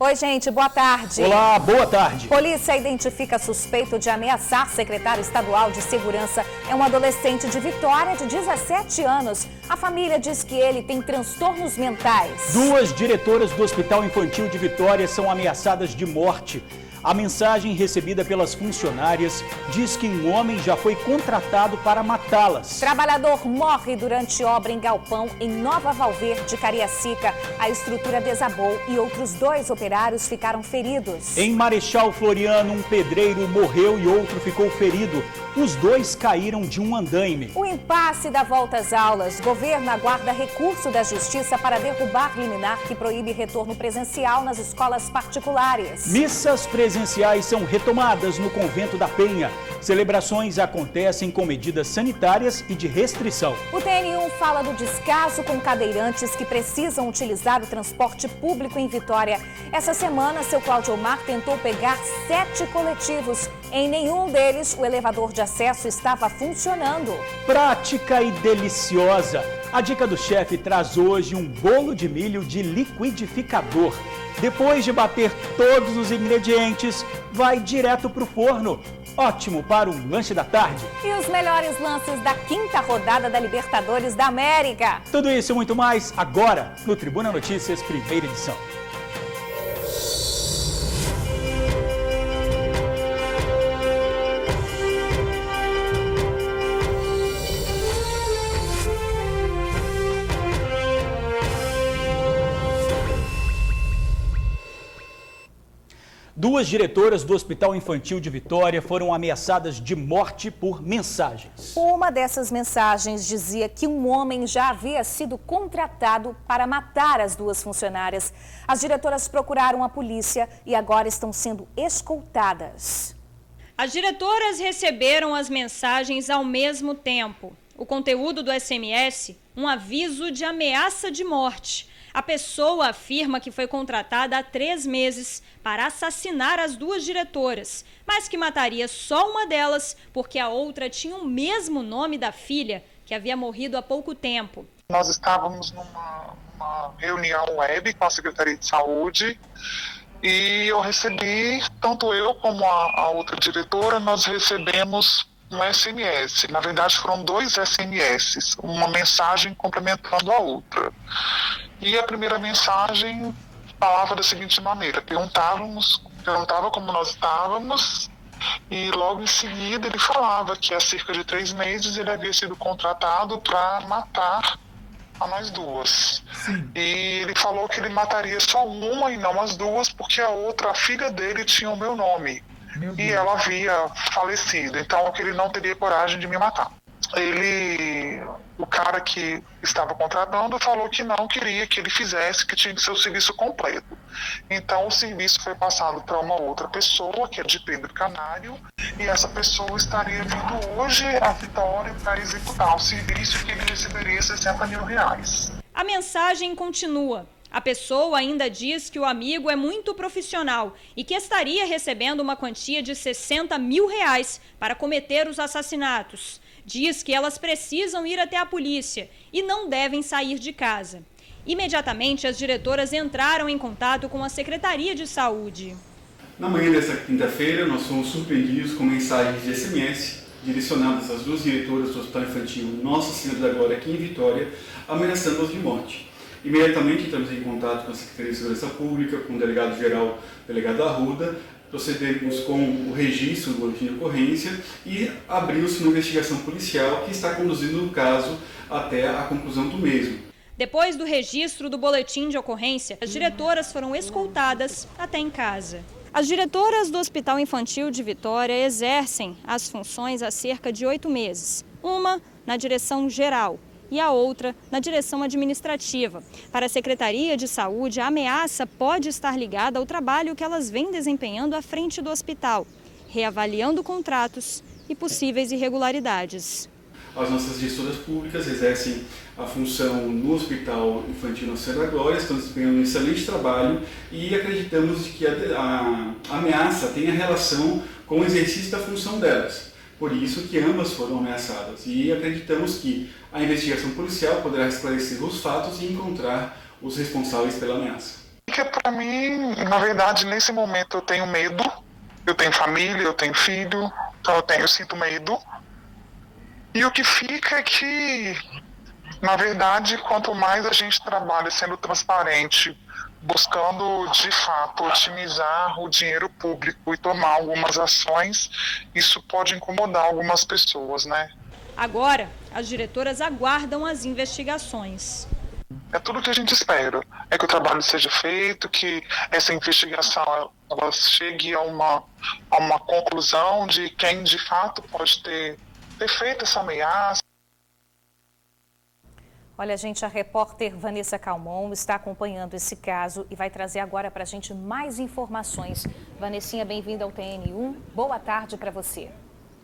Oi, gente, boa tarde. Olá, boa tarde. Polícia identifica suspeito de ameaçar secretário estadual de segurança. É um adolescente de Vitória de 17 anos. A família diz que ele tem transtornos mentais. 2 diretoras do Hospital Infantil de Vitória são ameaçadas de morte. A mensagem recebida pelas funcionárias diz que um homem já foi contratado para matá-las. Trabalhador morre durante obra em galpão em Nova Valverde, Cariacica. A estrutura desabou e outros 2 operários ficaram feridos. Em Marechal Floriano, um pedreiro morreu e outro ficou ferido. Os 2 caíram de um andaime. O impasse da volta às aulas. Governo aguarda recurso da Justiça para derrubar liminar que proíbe retorno presencial nas escolas particulares. Missas presenciais são retomadas no Convento da Penha. Celebrações acontecem com medidas sanitárias e de restrição. O TN1 fala do descaso com cadeirantes que precisam utilizar o transporte público em Vitória. Essa semana, seu Cláudio Omar tentou pegar 7 coletivos. Em nenhum deles, o elevador de acesso estava funcionando. Prática e deliciosa. A dica do chefe traz hoje um bolo de milho de liquidificador. Depois de bater todos os ingredientes, vai direto para o forno. Ótimo para um lanche da tarde. E os melhores lances da 5ª rodada da Libertadores da América. Tudo isso e muito mais agora no Tribuna Notícias, primeira edição. Duas diretoras do Hospital Infantil de Vitória foram ameaçadas de morte por mensagens. Uma dessas mensagens dizia que um homem já havia sido contratado para matar as 2 funcionárias. As diretoras procuraram a polícia e agora estão sendo escoltadas. As diretoras receberam as mensagens ao mesmo tempo. O conteúdo do SMS, um aviso de ameaça de morte. A pessoa afirma que foi contratada há 3 meses para assassinar as 2 diretoras, mas que mataria só uma delas porque a outra tinha o mesmo nome da filha, que havia morrido há pouco tempo. Nós estávamos numa reunião web com a Secretaria de Saúde e eu recebi, tanto eu como a outra diretora, nós recebemos um SMS. Na verdade foram 2 SMS, uma mensagem complementando a outra. E a primeira mensagem falava da seguinte maneira: perguntava como nós estávamos e logo em seguida ele falava que há cerca de 3 meses ele havia sido contratado para matar a nós 2. Sim. E ele falou que ele mataria só uma e não as 2 porque a outra, a filha dele, tinha o meu nome. E ela havia falecido, então que ele não teria coragem de me matar. O cara que estava contratando falou que não queria que ele fizesse, que tinha que ser o serviço completo. Então o serviço foi passado para uma outra pessoa, que é de Pedro Canário, e essa pessoa estaria vindo hoje à Vitória para executar o serviço que ele receberia R$60 mil. A mensagem continua. A pessoa ainda diz que o amigo é muito profissional e que estaria recebendo uma quantia de R$60 mil para cometer os assassinatos. Diz que elas precisam ir até a polícia e não devem sair de casa. Imediatamente, as diretoras entraram em contato com a Secretaria de Saúde. Na manhã desta quinta-feira, nós fomos surpreendidos com mensagens de SMS direcionadas às 2 diretoras do Hospital Infantil Nossa Senhora da Glória, aqui em Vitória, ameaçando-as de morte. Imediatamente entramos em contato com a Secretaria de Segurança Pública, com o delegado-geral, delegado Arruda, procedemos com o registro do boletim de ocorrência e abriu-se uma investigação policial que está conduzindo o caso até a conclusão do mesmo. Depois do registro do boletim de ocorrência, as diretoras foram escoltadas até em casa. As diretoras do Hospital Infantil de Vitória exercem as funções há cerca de 8 meses. Uma na direção geral e a outra na direção administrativa. Para a Secretaria de Saúde, a ameaça pode estar ligada ao trabalho que elas vêm desempenhando à frente do hospital, reavaliando contratos e possíveis irregularidades. As nossas gestoras públicas exercem a função no Hospital Infantil Nossa Senhora da Glória, estão desempenhando um excelente trabalho e acreditamos que a ameaça tenha relação com o exercício da função delas. Por isso que ambas foram ameaçadas e acreditamos que a investigação policial poderá esclarecer os fatos e encontrar os responsáveis pela ameaça. Que para mim, na verdade, nesse momento eu tenho medo, eu tenho família, eu tenho filho, então eu sinto medo. E o que fica é que, na verdade, quanto mais a gente trabalha sendo transparente, buscando de fato otimizar o dinheiro público e tomar algumas ações, isso pode incomodar algumas pessoas, né? Agora, as diretoras aguardam as investigações. É tudo que a gente espera, é que o trabalho seja feito, que essa investigação ela chegue a uma conclusão de quem de fato pode ter feito essa ameaça. Olha, gente, a repórter Vanessa Calmon está acompanhando esse caso e vai trazer agora para a gente mais informações. Vanessinha, bem-vinda ao TN1. Boa tarde para você.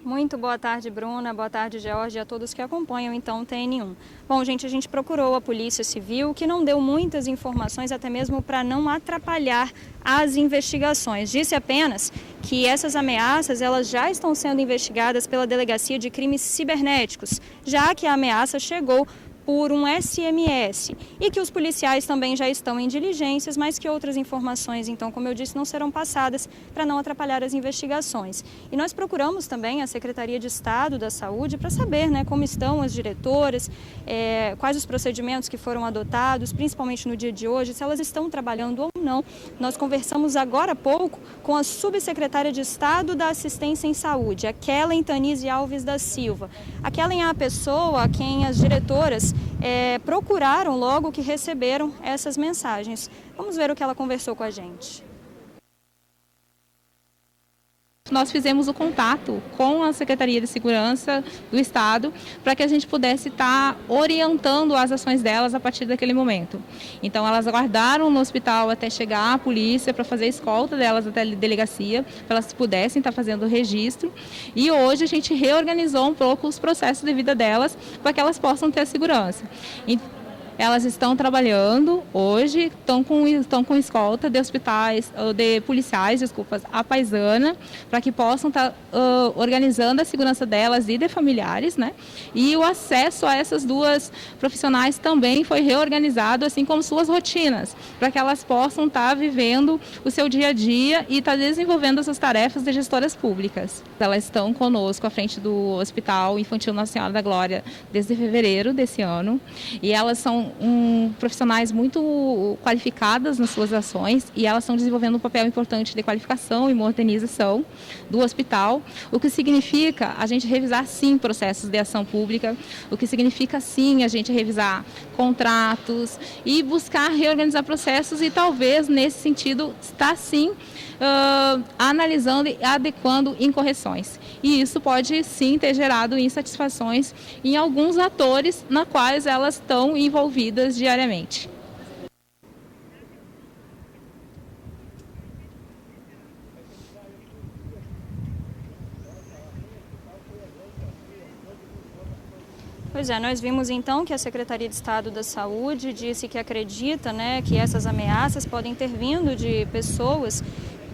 Muito boa tarde, Bruna. Boa tarde, Georgia, e a todos que acompanham, então, o TN1. Bom, gente, a gente procurou a Polícia Civil, que não deu muitas informações, até mesmo para não atrapalhar as investigações. Disse apenas que essas ameaças, elas já estão sendo investigadas pela Delegacia de Crimes Cibernéticos, já que a ameaça chegou por um SMS e que os policiais também já estão em diligências, mas que outras informações, então, como eu disse, não serão passadas para não atrapalhar as investigações. E nós procuramos também a Secretaria de Estado da Saúde para saber, né, como estão as diretoras, quais os procedimentos que foram adotados, principalmente no dia de hoje, se elas estão trabalhando ou não. Nós conversamos agora há pouco com a subsecretária de Estado da Assistência em Saúde, a Kellen Tanise Alves da Silva. A Kellen é a pessoa a quem as diretoras procuraram logo que receberam essas mensagens. Vamos ver o que ela conversou com a gente. Nós fizemos o contato com a Secretaria de Segurança do Estado para que a gente pudesse estar orientando as ações delas a partir daquele momento. Então elas aguardaram no hospital até chegar a polícia para fazer a escolta delas até a delegacia, para elas pudessem estar fazendo o registro. E hoje a gente reorganizou um pouco os processos de vida delas para que elas possam ter a segurança. Elas estão trabalhando hoje, estão com escolta de hospitais, de policiais, à paisana, para que possam estar organizando a segurança delas e de familiares, né? E o acesso a essas duas profissionais também foi reorganizado, assim como suas rotinas, para que elas possam estar vivendo o seu dia a dia e estar desenvolvendo essas tarefas de gestoras públicas. Elas estão conosco à frente do Hospital Infantil Nossa Senhora da Glória desde fevereiro desse ano, e elas são profissionais muito qualificadas nas suas ações e elas estão desenvolvendo um papel importante de qualificação e modernização do hospital, o que significa a gente revisar sim processos de ação pública, o que significa sim a gente revisar contratos e buscar reorganizar processos e talvez nesse sentido estar sim analisando e adequando incorreções. E isso pode sim ter gerado insatisfações em alguns atores na quais elas estão envolvidas diariamente. Pois é, nós vimos então que a Secretaria de Estado da Saúde disse que acredita, né, que essas ameaças podem ter vindo de pessoas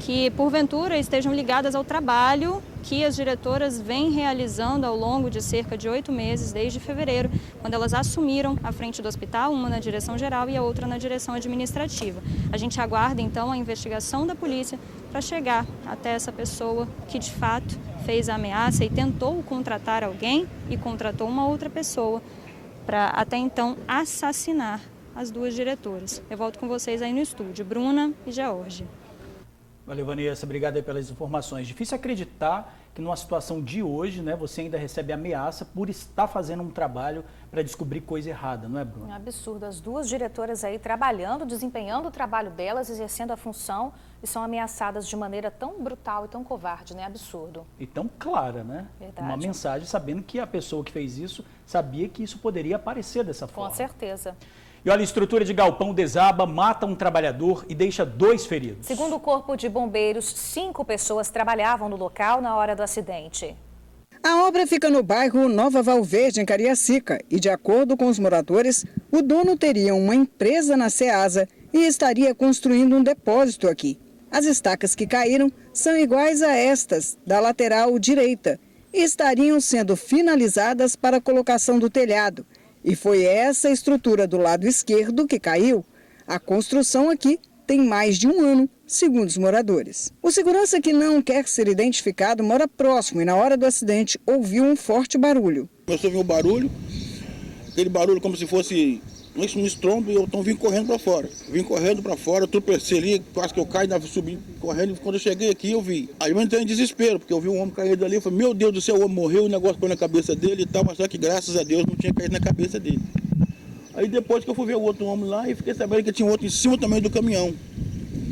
que porventura estejam ligadas ao trabalho que as diretoras vêm realizando ao longo de cerca de 8 meses, desde fevereiro, quando elas assumiram a frente do hospital, uma na direção geral e a outra na direção administrativa. A gente aguarda então a investigação da polícia para chegar até essa pessoa que de fato fez a ameaça e tentou contratar alguém e contratou uma outra pessoa para até então assassinar as duas diretoras. Eu volto com vocês aí no estúdio, Bruna e George. Valeu, Vanessa. Obrigado aí pelas informações. Difícil acreditar que numa situação de hoje, né, você ainda recebe ameaça por estar fazendo um trabalho para descobrir coisa errada, não é, Bruno? É um absurdo. As duas diretoras aí trabalhando, desempenhando o trabalho delas, exercendo a função e são ameaçadas de maneira tão brutal e tão covarde, né? Absurdo. E tão clara, né? Verdade. Uma mensagem sabendo que a pessoa que fez isso sabia que isso poderia aparecer dessa forma. Com certeza. E olha, a estrutura de galpão desaba, mata um trabalhador e deixa 2 feridos. Segundo o Corpo de Bombeiros, 5 pessoas trabalhavam no local na hora do acidente. A obra fica no bairro Nova Valverde, em Cariacica, e de acordo com os moradores, o dono teria uma empresa na Ceasa e estaria construindo um depósito aqui. As estacas que caíram são iguais a estas, da lateral direita, e estariam sendo finalizadas para a colocação do telhado. E foi essa estrutura do lado esquerdo que caiu. A construção aqui tem mais de 1 ano, segundo os moradores. O segurança, que não quer ser identificado, mora próximo e na hora do acidente ouviu um forte barulho. Começou a ouvir um barulho, aquele barulho como se fosse um estrondo, e eu vim correndo para fora. Vim correndo para fora, tropecei ali, quase que eu caí, subi correndo. Quando eu cheguei aqui, eu vi. Aí eu entrei em desespero, porque eu vi um homem caído ali. Eu falei, meu Deus do céu, o homem morreu, o negócio caiu na cabeça dele e tal, mas só que graças a Deus não tinha caído na cabeça dele. Aí depois que eu fui ver o outro homem lá, e fiquei sabendo que tinha outro em cima também do caminhão,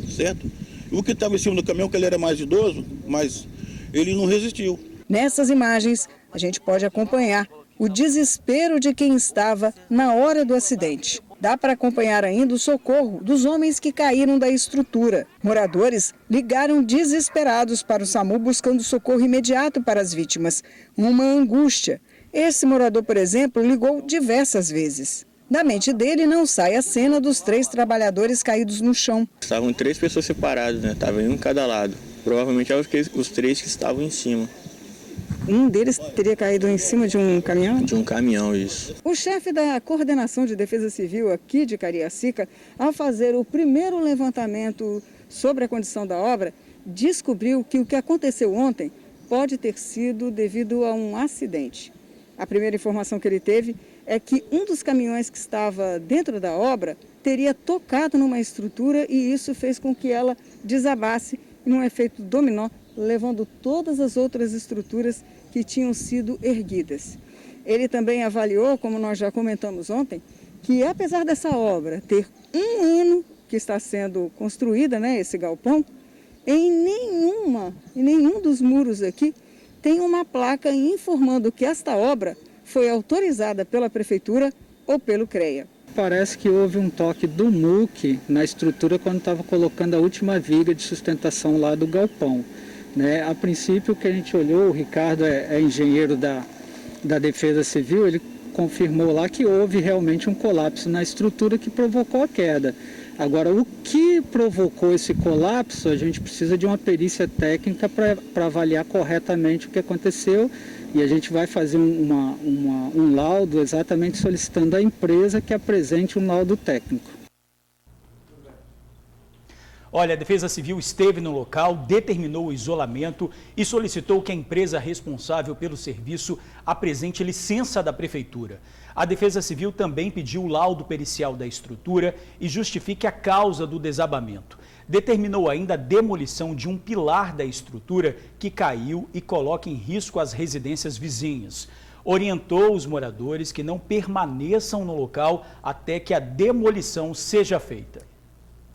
certo? E o que estava em cima do caminhão, que ele era mais idoso, mas ele não resistiu. Nessas imagens, a gente pode acompanhar o desespero de quem estava na hora do acidente. Dá para acompanhar ainda o socorro dos homens que caíram da estrutura. Moradores ligaram desesperados para o SAMU buscando socorro imediato para as vítimas. Uma angústia. Esse morador, por exemplo, ligou diversas vezes. Da mente dele não sai a cena dos 3 trabalhadores caídos no chão. Estavam 3 pessoas separadas, né? Estavam em um cada lado. Provavelmente eram os 3 que estavam em cima. Um deles teria caído em cima de um caminhão? De um caminhão, isso. O chefe da Coordenação de Defesa Civil aqui de Cariacica, ao fazer o primeiro levantamento sobre a condição da obra, descobriu que o que aconteceu ontem pode ter sido devido a um acidente. A primeira informação que ele teve é que um dos caminhões que estava dentro da obra teria tocado numa estrutura e isso fez com que ela desabasse num efeito dominó, levando todas as outras estruturas que tinham sido erguidas. Ele também avaliou, como nós já comentamos ontem, que apesar dessa obra ter 1 ano que está sendo construída, né, esse galpão, em nenhum dos muros aqui tem uma placa informando que esta obra foi autorizada pela Prefeitura ou pelo CREA. Parece que houve um toque do MUC na estrutura quando estava colocando a última viga de sustentação lá do galpão. Né? A princípio, o que a gente olhou, o Ricardo é engenheiro da Defesa Civil, ele confirmou lá que houve realmente um colapso na estrutura que provocou a queda. Agora, o que provocou esse colapso, a gente precisa de uma perícia técnica para avaliar corretamente o que aconteceu e a gente vai fazer um laudo exatamente solicitando à empresa que apresente um laudo técnico. Olha, a Defesa Civil esteve no local, determinou o isolamento e solicitou que a empresa responsável pelo serviço apresente licença da Prefeitura. A Defesa Civil também pediu o laudo pericial da estrutura e justifique a causa do desabamento. Determinou ainda a demolição de um pilar da estrutura que caiu e coloca em risco as residências vizinhas. Orientou os moradores que não permaneçam no local até que a demolição seja feita.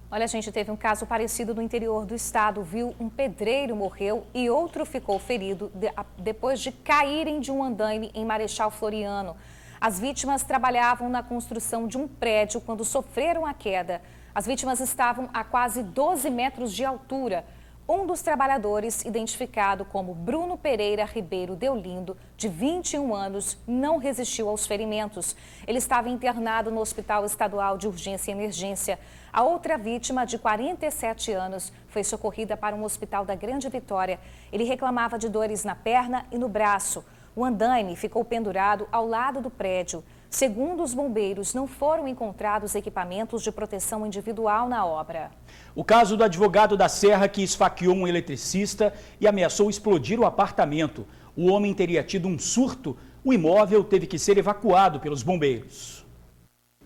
Olha, a gente teve um caso parecido no interior do estado, viu? Um pedreiro morreu e outro ficou ferido depois de caírem de um andaime em Marechal Floriano. As vítimas trabalhavam na construção de um prédio quando sofreram a queda. As vítimas estavam a quase 12 metros de altura. Um dos trabalhadores, identificado como Bruno Pereira Ribeiro Deolindo, de 21 anos, não resistiu aos ferimentos. Ele estava internado no Hospital Estadual de Urgência e Emergência. A outra vítima, de 47 anos, foi socorrida para um hospital da Grande Vitória. Ele reclamava de dores na perna e no braço. O andaime ficou pendurado ao lado do prédio. Segundo os bombeiros, não foram encontrados equipamentos de proteção individual na obra. O caso do advogado da Serra que esfaqueou um eletricista e ameaçou explodir o apartamento. O homem teria tido um surto. O imóvel teve que ser evacuado pelos bombeiros.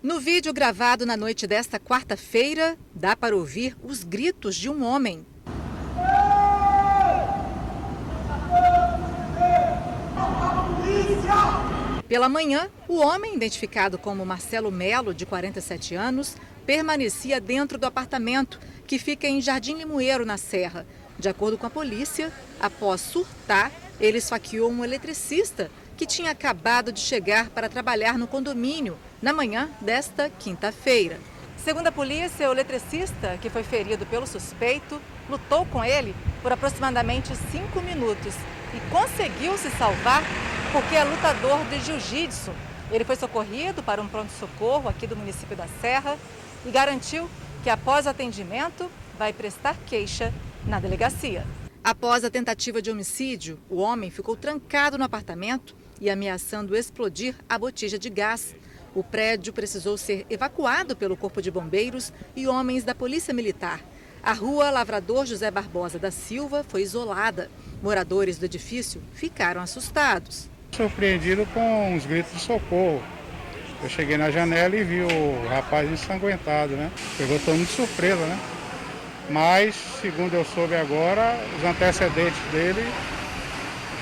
No vídeo gravado na noite desta quarta-feira, dá para ouvir os gritos de um homem. Pela manhã, o homem, identificado como Marcelo Melo, de 47 anos, permanecia dentro do apartamento, que fica em Jardim Limoeiro, na Serra. De acordo com a polícia, após surtar, ele esfaqueou um eletricista que tinha acabado de chegar para trabalhar no condomínio na manhã desta quinta-feira. Segundo a polícia, o eletricista, que foi ferido pelo suspeito, lutou com ele por aproximadamente 5 minutos e conseguiu se salvar porque é lutador de jiu-jitsu. Ele foi socorrido para um pronto-socorro aqui do município da Serra e garantiu que após o atendimento vai prestar queixa na delegacia. Após a tentativa de homicídio, o homem ficou trancado no apartamento e ameaçando explodir a botija de gás. O prédio precisou ser evacuado pelo Corpo de Bombeiros e homens da Polícia Militar. A rua Lavrador José Barbosa da Silva foi isolada. Moradores do edifício ficaram assustados. Surpreendido com os gritos de socorro. Eu cheguei na janela e vi o rapaz ensanguentado, né? Pegou todo mundo de surpresa, né? Mas, segundo eu soube agora, os antecedentes dele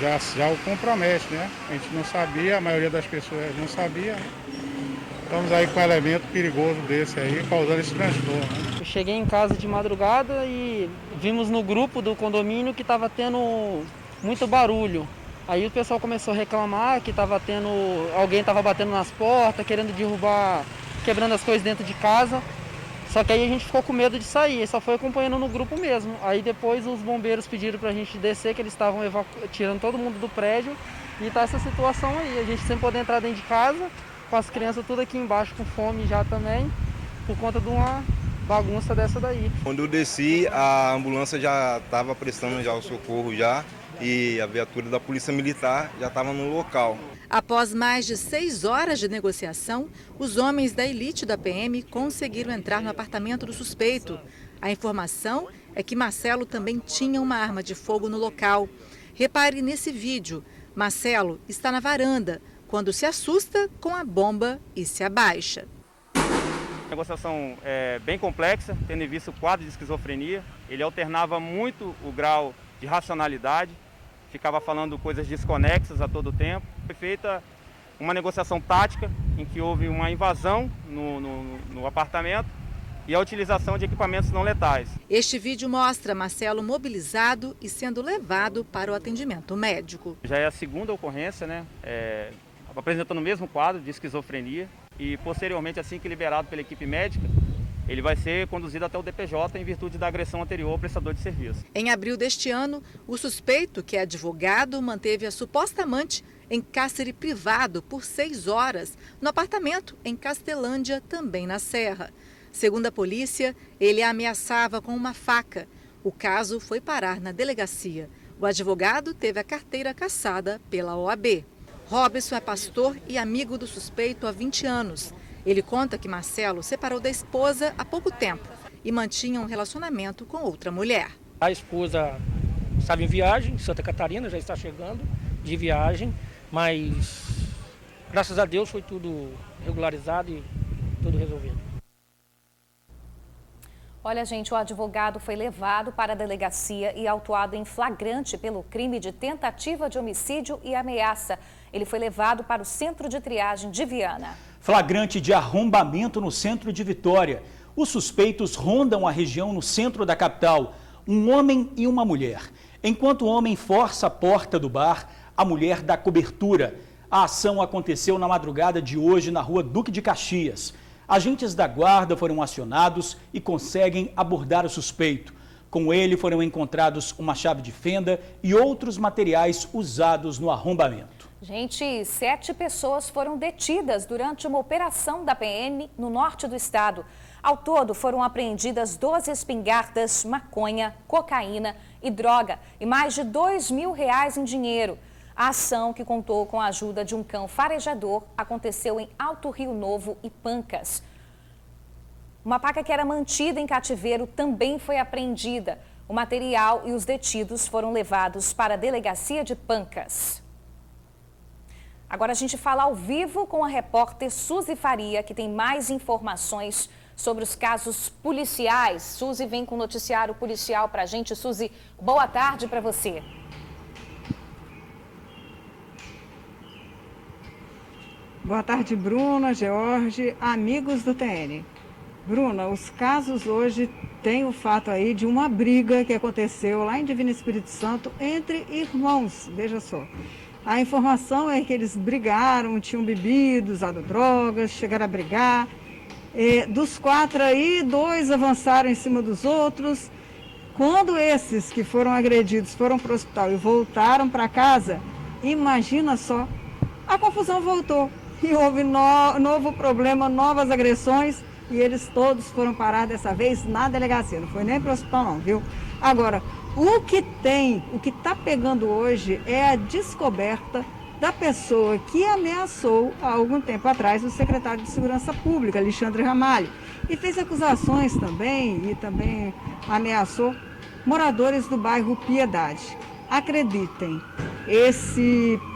já o compromete, né? A gente não sabia, a maioria das pessoas não sabia. Estamos aí com um elemento perigoso desse aí, causando esse transtorno. Né? Eu cheguei em casa de madrugada e vimos no grupo do condomínio que estava tendo muito barulho. Aí o pessoal começou a reclamar que alguém estava batendo nas portas, querendo derrubar, quebrando as coisas dentro de casa. Só que aí a gente ficou com medo de sair, só foi acompanhando no grupo mesmo. Aí depois os bombeiros pediram pra gente descer, que eles estavam tirando todo mundo do prédio. E tá essa situação aí, a gente sem poder entrar dentro de casa, com as crianças tudo aqui embaixo com fome já também, por conta de uma bagunça dessa daí. Quando eu desci, a ambulância já estava prestando já o socorro já, e a viatura da Polícia Militar já estava no local. Após mais de 6 horas de negociação, os homens da elite da PM conseguiram entrar no apartamento do suspeito. A informação é que Marcelo também tinha uma arma de fogo no local. Repare nesse vídeo, Marcelo está na varanda, quando se assusta com a bomba e se abaixa. A negociação é bem complexa, tendo em vista o quadro de esquizofrenia. Ele alternava muito o grau de racionalidade, ficava falando coisas desconexas a todo tempo. Foi feita uma negociação tática em que houve uma invasão no apartamento e a utilização de equipamentos não letais. Este vídeo mostra Marcelo mobilizado e sendo levado para o atendimento médico. Já é a segunda ocorrência, né? Apresentando o mesmo quadro de esquizofrenia e posteriormente, assim que liberado pela equipe médica, ele vai ser conduzido até o DPJ em virtude da agressão anterior ao prestador de serviço. Em abril deste ano, o suspeito, que é advogado, manteve a suposta amante em cárcere privado por 6 horas, no apartamento em Castelândia, também na Serra. Segundo a polícia, ele a ameaçava com uma faca. O caso foi parar na delegacia. O advogado teve a carteira cassada pela OAB. Robson é pastor e amigo do suspeito há 20 anos. Ele conta que Marcelo separou da esposa há pouco tempo e mantinha um relacionamento com outra mulher. A esposa estava em viagem, Santa Catarina, já está chegando de viagem, mas graças a Deus foi tudo regularizado e tudo resolvido. Olha, gente, o advogado foi levado para a delegacia e autuado em flagrante pelo crime de tentativa de homicídio e ameaça. Ele foi levado para o centro de triagem de Viana. Flagrante de arrombamento no centro de Vitória. Os suspeitos rondam a região no centro da capital. Um homem e uma mulher. Enquanto o homem força a porta do bar, a mulher dá cobertura. A ação aconteceu na madrugada de hoje na rua Duque de Caxias. Agentes da guarda foram acionados e conseguem abordar o suspeito. Com ele foram encontrados uma chave de fenda e outros materiais usados no arrombamento. Gente, 7 pessoas foram detidas durante uma operação da PM no norte do estado. Ao todo, foram apreendidas 12 espingardas, maconha, cocaína e droga e mais de R$2 mil em dinheiro. A ação, que contou com a ajuda de um cão farejador, aconteceu em Alto Rio Novo e Pancas. Uma paca que era mantida em cativeiro também foi apreendida. O material e os detidos foram levados para a delegacia de Pancas. Agora a gente fala ao vivo com a repórter Suzy Faria, que tem mais informações sobre os casos policiais. Suzy vem com o noticiário policial para a gente. Suzy, boa tarde para você. Boa tarde, Bruna, George, amigos do TN. Bruna, os casos hoje têm o fato aí de uma briga que aconteceu lá em Divino Espírito Santo entre irmãos, veja só. A informação é que eles brigaram, tinham bebido, usado drogas, chegaram a brigar. Dos 4 aí, 2 avançaram em cima dos outros. Quando esses que foram agredidos foram para o hospital e voltaram para casa, imagina só, a confusão voltou. E houve novo problema, novas agressões, e eles todos foram parar dessa vez na delegacia. Não foi nem para o hospital não, viu? Agora, o que está pegando hoje é a descoberta da pessoa que ameaçou há algum tempo atrás o secretário de Segurança Pública, Alexandre Ramalho, e fez acusações também, e também ameaçou moradores do bairro Piedade. Acreditem,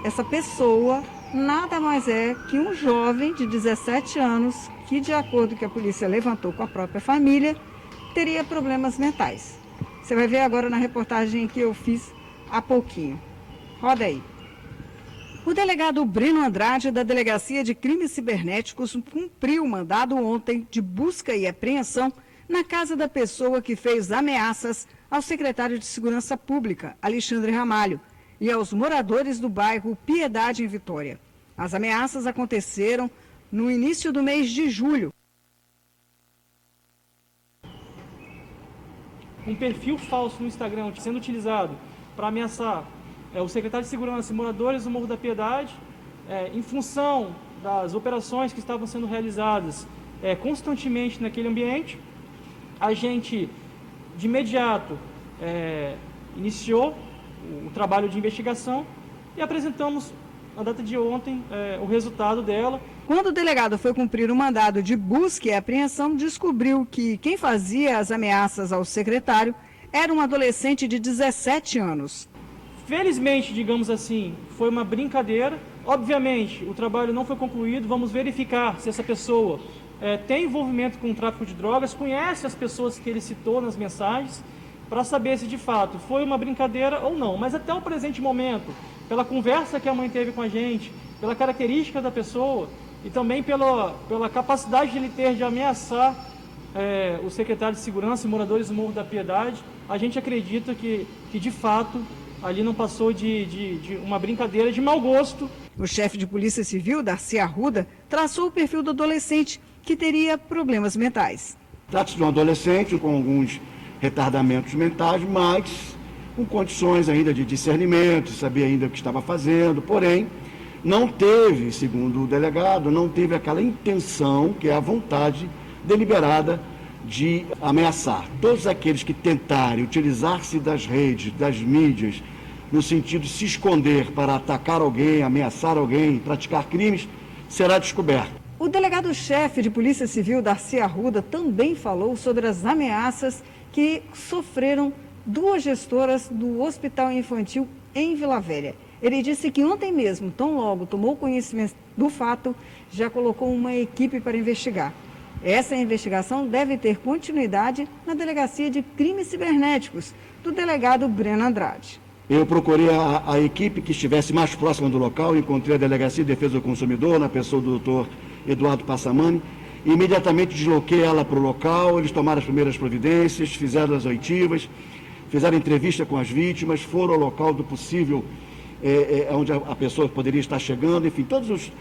essa pessoa nada mais é que um jovem de 17 anos que, de acordo com o que a polícia levantou com a própria família, teria problemas mentais. Você vai ver agora na reportagem que eu fiz há pouquinho. Roda aí. O delegado Breno Andrade, da Delegacia de Crimes Cibernéticos, cumpriu o mandado ontem de busca e apreensão na casa da pessoa que fez ameaças ao secretário de Segurança Pública, Alexandre Ramalho, e aos moradores do bairro Piedade, em Vitória. As ameaças aconteceram no início do mês de julho. Um perfil falso no Instagram sendo utilizado para ameaçar o secretário de Segurança e moradores do Morro da Piedade, em função das operações que estavam sendo realizadas constantemente naquele ambiente. A gente, de imediato, iniciou o trabalho de investigação e apresentamos, na data de ontem, o resultado dela. Quando o delegado foi cumprir o mandado de busca e apreensão, descobriu que quem fazia as ameaças ao secretário era um adolescente de 17 anos. Felizmente, digamos assim, foi uma brincadeira. Obviamente, o trabalho não foi concluído. Vamos verificar se essa pessoa tem envolvimento com o tráfico de drogas, conhece as pessoas que ele citou nas mensagens, para saber se de fato foi uma brincadeira ou não. Mas até o presente momento, pela conversa que a mãe teve com a gente, pela característica da pessoa e também pela capacidade de ele ter de ameaçar o secretário de Segurança e moradores do Morro da Piedade, a gente acredita que de fato ali não passou de uma brincadeira de mau gosto. O chefe de Polícia Civil, Darcy Arruda, traçou o perfil do adolescente que teria problemas mentais. Trata-se de um adolescente com alguns retardamentos mentais, mas com condições ainda de discernimento, sabia ainda o que estava fazendo, porém não teve, segundo o delegado, não teve aquela intenção, que é a vontade deliberada de ameaçar. Todos aqueles que tentarem utilizar-se das redes, das mídias, no sentido de se esconder para atacar alguém, ameaçar alguém, praticar crimes, será descoberto. O delegado-chefe de Polícia Civil, Darcy Arruda, também falou sobre as ameaças que sofreram duas gestoras do Hospital Infantil em Vila Velha. Ele disse que ontem mesmo, tão logo tomou conhecimento do fato, já colocou uma equipe para investigar. Essa investigação deve ter continuidade na Delegacia de Crimes Cibernéticos, do delegado Breno Andrade. Eu procurei a equipe que estivesse mais próxima do local, encontrei a Delegacia de Defesa do Consumidor, na pessoa do doutor Eduardo Passamani, e imediatamente desloquei ela para o local. Eles tomaram as primeiras providências, fizeram as oitivas, fizeram entrevista com as vítimas, foram ao local do possível, onde a pessoa poderia estar chegando, enfim, todos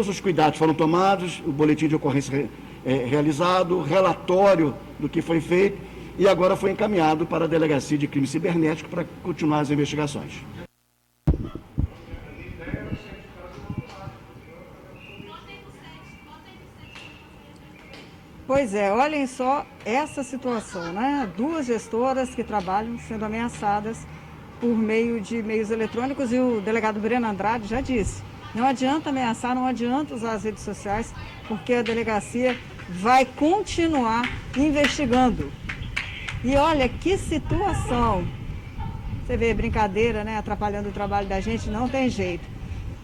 os cuidados foram tomados, o boletim de ocorrência realizado, relatório do que foi feito, e agora foi encaminhado para a Delegacia de Crime Cibernético para continuar as investigações. Pois é, olhem só essa situação, né? Duas gestoras que trabalham sendo ameaçadas por meio de meios eletrônicos, e o delegado Breno Andrade já disse, não adianta ameaçar, não adianta usar as redes sociais, porque a delegacia vai continuar investigando. E olha que situação. Você vê, brincadeira, né? Atrapalhando o trabalho da gente, não tem jeito.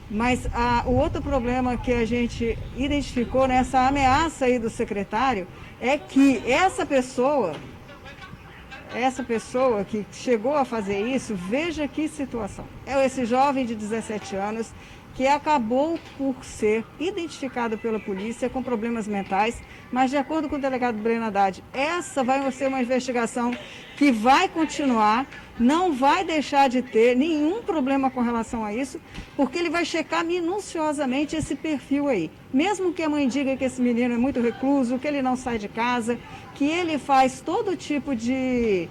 Mas o outro problema que a gente identificou nessa ameaça aí do secretário é que essa pessoa que chegou a fazer isso, veja que situação. É esse jovem de 17 anos que acabou por ser identificado pela polícia com problemas mentais, mas de acordo com o delegado Breno Andrade, essa vai ser uma investigação que vai continuar, não vai deixar de ter nenhum problema com relação a isso, porque ele vai checar minuciosamente esse perfil aí. Mesmo que a mãe diga que esse menino é muito recluso, que ele não sai de casa, que ele faz todo tipo de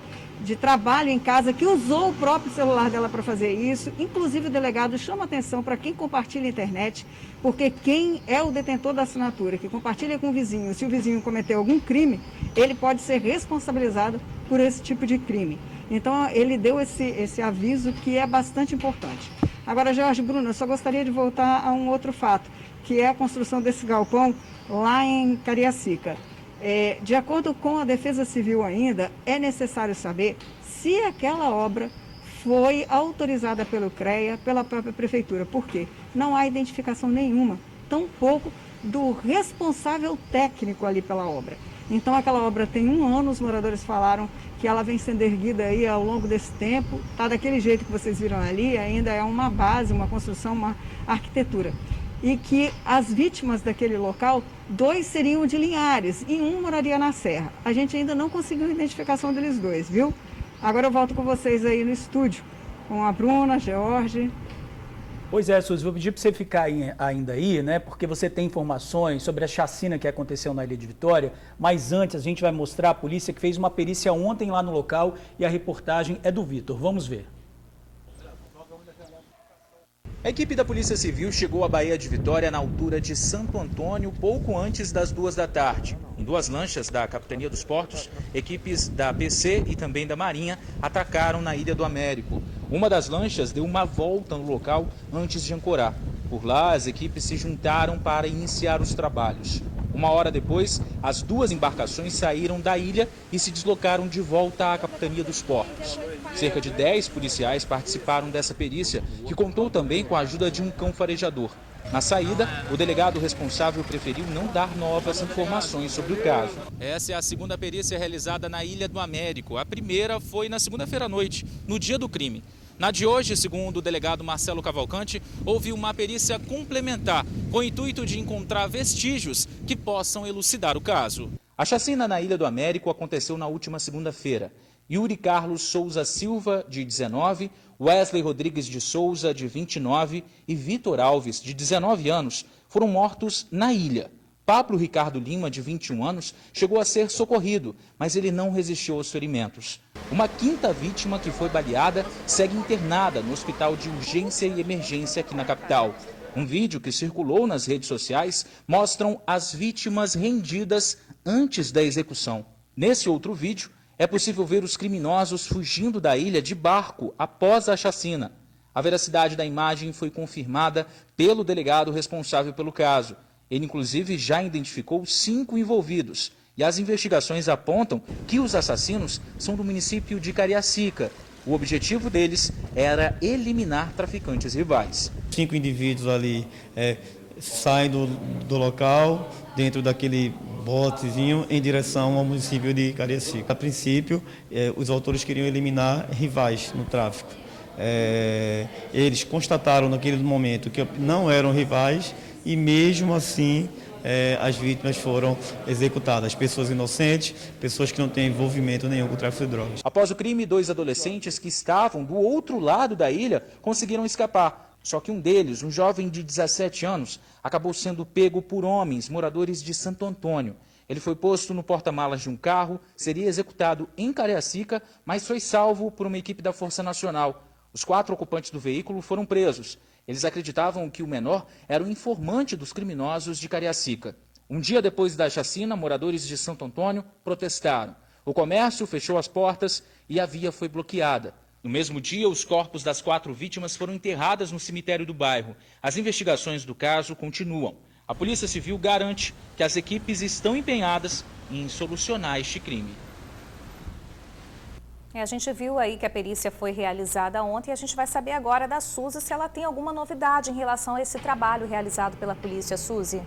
trabalho em casa, que usou o próprio celular dela para fazer isso. Inclusive o delegado chama atenção para quem compartilha a internet, porque quem é o detentor da assinatura, que compartilha com o vizinho, se o vizinho cometeu algum crime, ele pode ser responsabilizado por esse tipo de crime. Então ele deu esse aviso que é bastante importante. Agora, Jorge, Bruno, eu só gostaria de voltar a um outro fato, que é a construção desse galpão lá em Cariacica. De acordo com a Defesa Civil ainda, é necessário saber se aquela obra foi autorizada pelo CREA, pela própria Prefeitura. Por quê? Não há identificação nenhuma, tampouco do responsável técnico ali pela obra. Então, aquela obra tem 1 ano, os moradores falaram que ela vem sendo erguida aí ao longo desse tempo, está daquele jeito que vocês viram ali, ainda é uma base, uma construção, uma arquitetura. E que as vítimas daquele local, 2 seriam de Linhares e 1 moraria na Serra. A gente ainda não conseguiu a identificação deles 2, viu? Agora eu volto com vocês aí no estúdio, com a Bruna, George. Pois é, Suzy, vou pedir para você ficar ainda aí, né? Porque você tem informações sobre a chacina que aconteceu na Ilha de Vitória, mas antes a gente vai mostrar a polícia que fez uma perícia ontem lá no local e a reportagem é do Vitor. Vamos ver. A equipe da Polícia Civil chegou à Baía de Vitória na altura de Santo Antônio pouco antes das 2 da tarde. Em 2 lanchas da Capitania dos Portos, equipes da PC e também da Marinha atracaram na Ilha do Américo. Uma das lanchas deu uma volta no local antes de ancorar. Por lá, as equipes se juntaram para iniciar os trabalhos. 1 hora depois, as 2 embarcações saíram da ilha e se deslocaram de volta à Capitania dos Portos. Cerca de 10 policiais participaram dessa perícia, que contou também com a ajuda de um cão farejador. Na saída, o delegado responsável preferiu não dar novas informações sobre o caso. Essa é a 2ª perícia realizada na Ilha do Américo. A primeira foi na segunda-feira à noite, no dia do crime. Na de hoje, segundo o delegado Marcelo Cavalcante, houve uma perícia complementar, com o intuito de encontrar vestígios que possam elucidar o caso. A chacina na Ilha do Américo aconteceu na última segunda-feira. Yuri Carlos Souza Silva, de 19, Wesley Rodrigues de Souza, de 29 e Vitor Alves, de 19 anos, foram mortos na ilha. Pablo Ricardo Lima, de 21 anos, chegou a ser socorrido, mas ele não resistiu aos ferimentos. Uma 5ª vítima que foi baleada segue internada no Hospital de Urgência e Emergência aqui na capital. Um vídeo que circulou nas redes sociais mostra as vítimas rendidas antes da execução. Nesse outro vídeo, é possível ver os criminosos fugindo da ilha de barco após a chacina. A veracidade da imagem foi confirmada pelo delegado responsável pelo caso. Ele, inclusive, já identificou 5 envolvidos. E as investigações apontam que os assassinos são do município de Cariacica. O objetivo deles era eliminar traficantes rivais. 5 indivíduos ali saem do local, dentro daquele botezinho, em direção ao município de Cariacica. A princípio, os autores queriam eliminar rivais no tráfico. Eles constataram naquele momento que não eram rivais e, mesmo assim, as vítimas foram executadas. Pessoas inocentes, pessoas que não têm envolvimento nenhum com o tráfico de drogas. Após o crime, 2 adolescentes que estavam do outro lado da ilha conseguiram escapar. Só que um deles, um jovem de 17 anos, acabou sendo pego por homens moradores de Santo Antônio. Ele foi posto no porta-malas de um carro, seria executado em Cariacica, mas foi salvo por uma equipe da Força Nacional. Os 4 ocupantes do veículo foram presos. Eles acreditavam que o menor era o informante dos criminosos de Cariacica. Um dia depois da chacina, moradores de Santo Antônio protestaram. O comércio fechou as portas e a via foi bloqueada. No mesmo dia, os corpos das 4 vítimas foram enterrados no cemitério do bairro. As investigações do caso continuam. A Polícia Civil garante que as equipes estão empenhadas em solucionar este crime. A gente viu aí que a perícia foi realizada ontem e a gente vai saber agora da Suzy se ela tem alguma novidade em relação a esse trabalho realizado pela polícia. Suzy.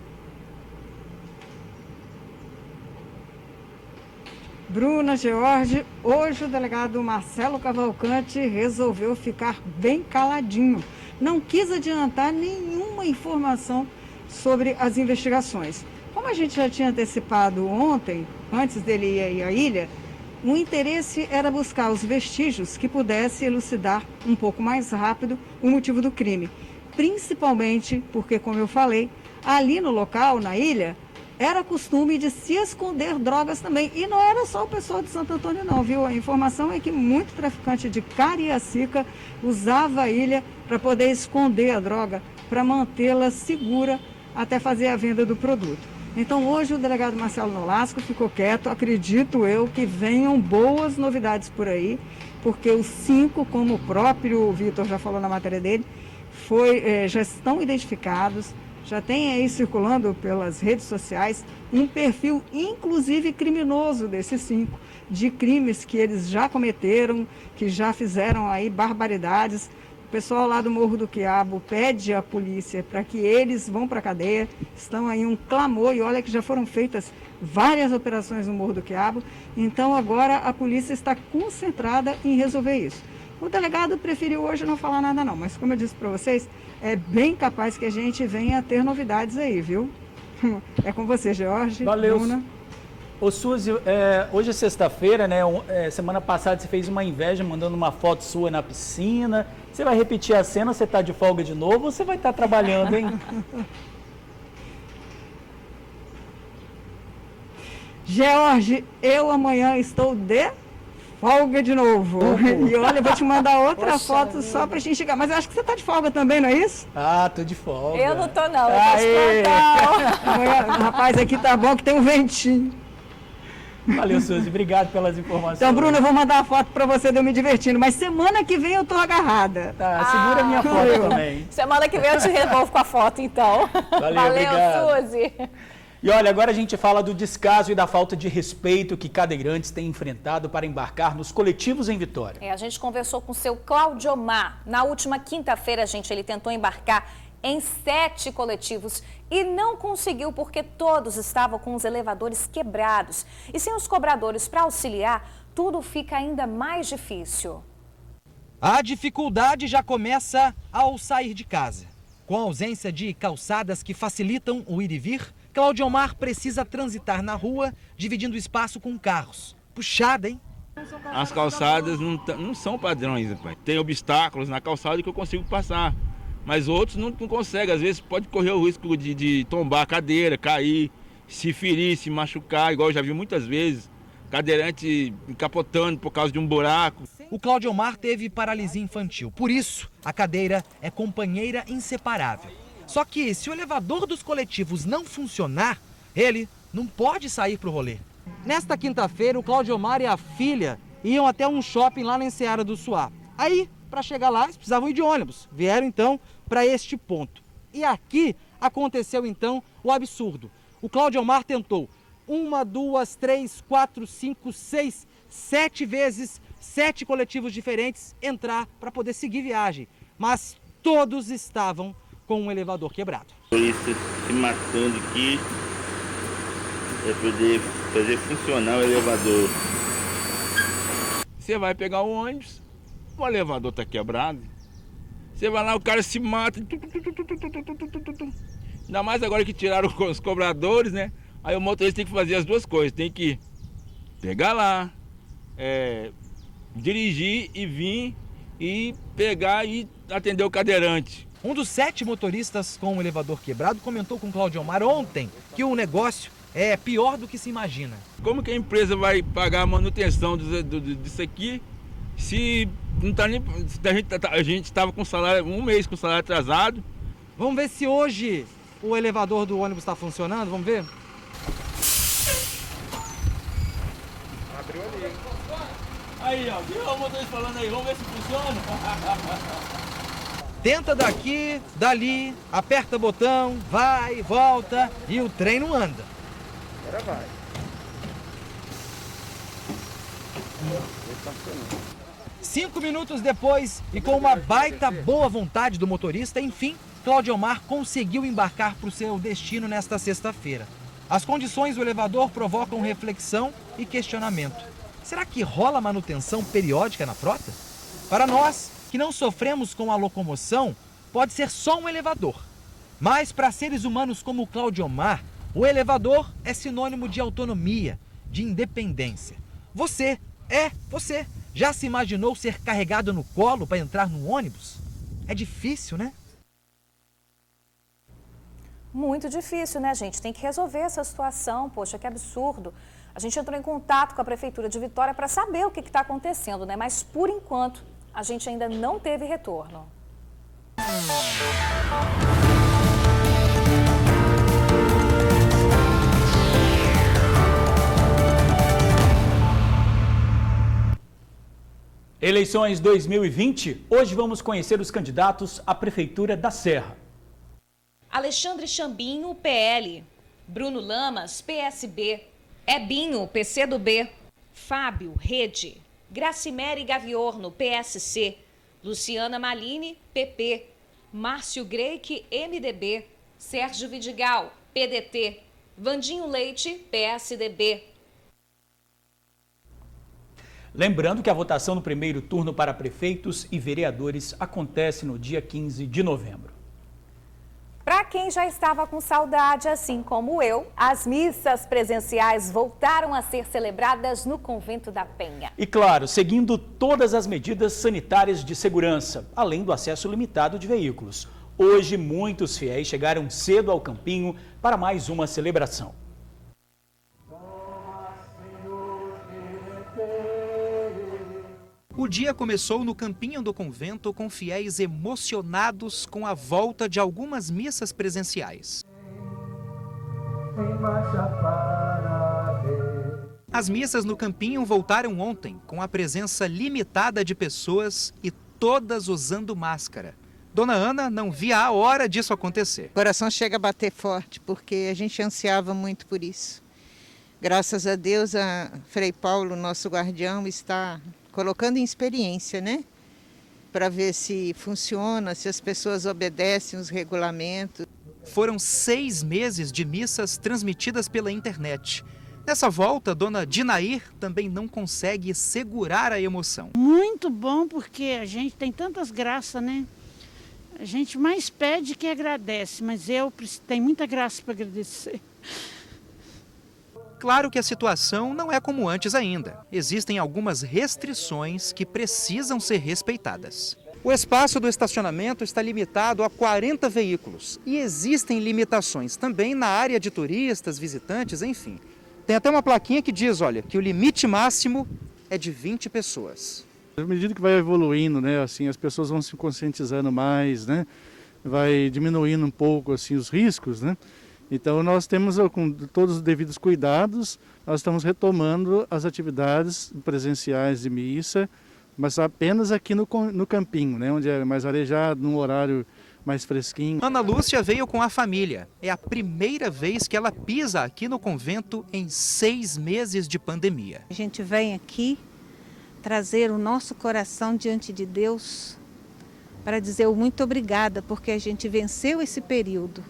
Bruna, George, hoje o delegado Marcelo Cavalcante resolveu ficar bem caladinho. Não quis adiantar nenhuma informação sobre as investigações. Como a gente já tinha antecipado ontem, antes dele ir à ilha, o interesse era buscar os vestígios que pudessem elucidar um pouco mais rápido o motivo do crime. Principalmente porque, como eu falei, ali no local, na ilha, era costume de se esconder drogas também. E não era só o pessoal de Santo Antônio não, viu? A informação é que muito traficante de Cariacica usava a ilha para poder esconder a droga, para mantê-la segura até fazer a venda do produto. Então hoje o delegado Marcelo Nolasco ficou quieto, acredito eu que venham boas novidades por aí, porque os 5, como o próprio Vitor já falou na matéria dele, já estão identificados, já tem aí circulando pelas redes sociais um perfil, inclusive criminoso desses 5, de crimes que eles já cometeram, que já fizeram aí barbaridades. O pessoal lá do Morro do Quiabo pede à polícia para que eles vão para a cadeia. Estão aí um clamor e olha que já foram feitas várias operações no Morro do Quiabo. Então agora a polícia está concentrada em resolver isso. O delegado preferiu hoje não falar nada não, mas como eu disse para vocês, é bem capaz que a gente venha a ter novidades aí, viu? É com você, Jorge. Valeu. Bruna. Ô Suzy, hoje é sexta-feira, né? Semana passada você fez uma inveja mandando uma foto sua na piscina. Você vai repetir a cena, você está de folga de novo ou você vai estar trabalhando, hein? Jorge, eu amanhã estou de folga de novo. E olha, eu vou te mandar outra foto só pra gente chegar. Mas eu acho que você tá de folga também, não é isso? Ah, tô de folga. Eu não tô não, eu tô de plantão. Amanhã, rapaz, aqui tá bom que tem um ventinho. Valeu, Suzy. Obrigado pelas informações. Então, Bruna, eu vou mandar a foto pra você de eu me divertindo. Mas semana que vem eu tô agarrada. Tá, segura a minha foto também. Semana que vem eu te revolvo com a foto, então. Valeu, obrigado. Suzy. E olha, agora a gente fala do descaso e da falta de respeito que cadeirantes têm enfrentado para embarcar nos coletivos em Vitória. A gente conversou com o seu Claudiomar. Na última quinta-feira, ele tentou embarcar em 7 coletivos e não conseguiu porque todos estavam com os elevadores quebrados. E sem os cobradores para auxiliar, tudo fica ainda mais difícil. A dificuldade já começa ao sair de casa. Com a ausência de calçadas que facilitam o ir e vir, Claudiomar precisa transitar na rua, dividindo espaço com carros. Puxada, hein? As calçadas não são padrões, rapaz. Tem obstáculos na calçada que eu consigo passar, mas outros não conseguem. Às vezes pode correr o risco de tombar a cadeira, cair, se ferir, se machucar, igual eu já vi muitas vezes. Cadeirante capotando por causa de um buraco. O Claudiomar teve paralisia infantil, por isso a cadeira é companheira inseparável. Só que se o elevador dos coletivos não funcionar, ele não pode sair para o rolê. Nesta quinta-feira, o Claudiomar e a filha iam até um shopping lá na Enseada do Suá. Aí, para chegar lá, eles precisavam ir de ônibus. Vieram então para este ponto. E aqui aconteceu então o absurdo. O Claudiomar tentou 1, 2, 3, 4, 5, 6, 7 vezes, 7 coletivos diferentes entrar para poder seguir viagem. Mas todos estavam com um elevador quebrado. Polícia se matando aqui para poder fazer funcionar o elevador. Você vai pegar o ônibus, o elevador está quebrado. Você vai lá, o cara se mata. Ainda mais agora que tiraram os cobradores, né? Aí o motorista tem que fazer as duas coisas. Tem que pegar lá, dirigir e vir e pegar e atender o cadeirante. Um dos 7 motoristas com o elevador quebrado comentou com o Claudiomar ontem que o negócio é pior do que se imagina. Como que a empresa vai pagar a manutenção disso aqui se não tá nem, a gente estava com salário, um mês com salário atrasado? Vamos ver se hoje o elevador do ônibus está funcionando, vamos ver? Abriu ali. Aí, ó, viu o motorista falando aí, vamos ver se funciona? Tenta daqui, dali, aperta botão, vai, volta e o trem não anda. Agora vai. 5 minutos depois e com uma baita boa vontade do motorista, enfim, Claudiomar conseguiu embarcar para o seu destino nesta sexta-feira. As condições do elevador provocam reflexão e questionamento. Será que rola manutenção periódica na frota? Para nós, que não sofremos com a locomoção, pode ser só um elevador. Mas para seres humanos como o Claudiomar, o elevador é sinônimo de autonomia, de independência. Você, já se imaginou ser carregado no colo para entrar no ônibus? É difícil, né? Muito difícil, né, gente? Tem que resolver essa situação. Poxa, que absurdo. A gente entrou em contato com a Prefeitura de Vitória para saber o que está acontecendo, né? Mas, por enquanto, a gente ainda não teve retorno. Eleições 2020, hoje vamos conhecer os candidatos à Prefeitura da Serra. Alexandre Chambinho, PL. Bruno Lamas, PSB. Ebinho, PCdoB. Fábio, Rede. Gracimere Gaviorno, PSC. Luciana Malini, PP. Márcio Greik, MDB. Sérgio Vidigal, PDT. Vandinho Leite, PSDB. Lembrando que a votação no primeiro turno para prefeitos e vereadores acontece no dia 15 de novembro. Para quem já estava com saudade, assim como eu, as missas presenciais voltaram a ser celebradas no Convento da Penha. E claro, seguindo todas as medidas sanitárias de segurança, além do acesso limitado de veículos. Hoje, muitos fiéis chegaram cedo ao campinho para mais uma celebração. O dia começou no campinho do convento com fiéis emocionados com a volta de algumas missas presenciais. As missas no campinho voltaram ontem com a presença limitada de pessoas e todas usando máscara. Dona Ana não via a hora disso acontecer. O coração chega a bater forte porque a gente ansiava muito por isso. Graças a Deus, a Frei Paulo, nosso guardião, está colocando em experiência, né? Para ver se funciona, se as pessoas obedecem os regulamentos. Foram 6 meses de missas transmitidas pela internet. Nessa volta, dona Dinair também não consegue segurar a emoção. Muito bom, porque a gente tem tantas graças, né? A gente mais pede que agradece, mas eu tenho muita graça para agradecer. Claro que a situação não é como antes ainda. Existem algumas restrições que precisam ser respeitadas. O espaço do estacionamento está limitado a 40 veículos e existem limitações também na área de turistas, visitantes, enfim. Tem até uma plaquinha que diz, olha, que o limite máximo é de 20 pessoas. À medida que vai evoluindo, né, assim, as pessoas vão se conscientizando mais, né, vai diminuindo um pouco assim os riscos, né? Então nós temos, com todos os devidos cuidados, nós estamos retomando as atividades presenciais de missa, mas apenas aqui no campinho, né, onde é mais arejado, num horário mais fresquinho. Ana Lúcia veio com a família. É a primeira vez que ela pisa aqui no convento em 6 meses de pandemia. A gente vem aqui trazer o nosso coração diante de Deus para dizer o muito obrigada, porque a gente venceu esse período.